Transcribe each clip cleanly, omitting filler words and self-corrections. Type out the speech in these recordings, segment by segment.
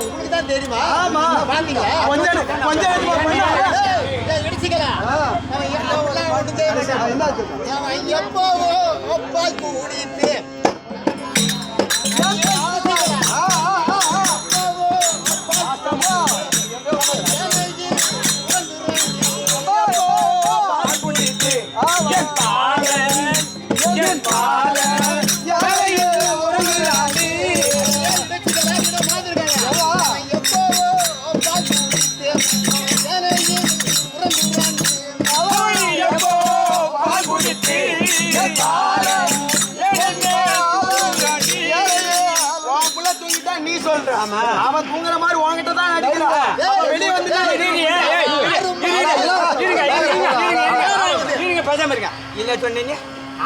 உங்களுக்கு தெரியுமா? எப்போ அப்பா கூடிட்டு நீ சொல்ற அவன் தூங்குற மாதிரி உன்கிட்ட தான் வெளியே வந்து பேசாம இருக்க இல்ல சொன்னீங்க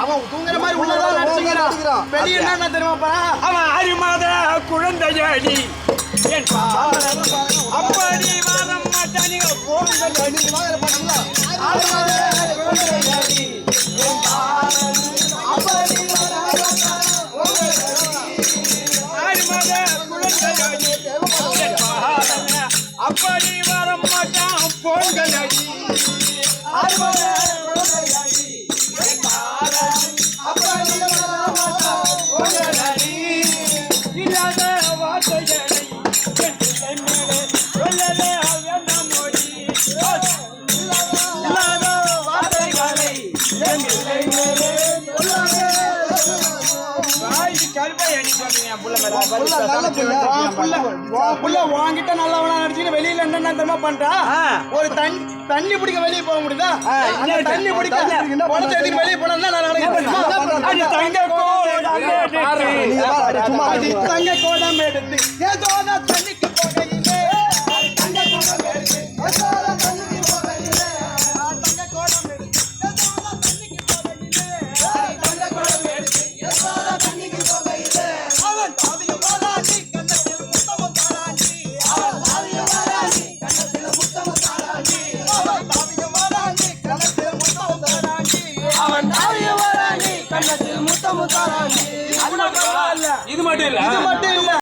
அவன் தூங்குற மாதிரி உள்ளதான் நடிச்சுக்கிறான் வெளியே என்ன தெரியுமாப்பா அவன் 6 மாத குழந்தையாடி அப்படி வாரம் மாட்டானிங்க அப்படி வர மாட்டான் பொங்கலடி இல்லாத வார்த்தைகளை சொல்லலே வேண்டாம் மொழி இல்லாத வார்த்தைகளை வாங்கிட்ட நல்லவனா நடிச்சு வெளியில என்ன தெரியுமா பண்றா ஒரு தண்ணி பிடிக்க வெளியே போக முடியுதா தண்ணி பிடிக்க வெளியே போனா தங்க கோடம் எடுத்து ஏதோ தண்ணிக்கு போகையிலே இது மட்டும் இல்ல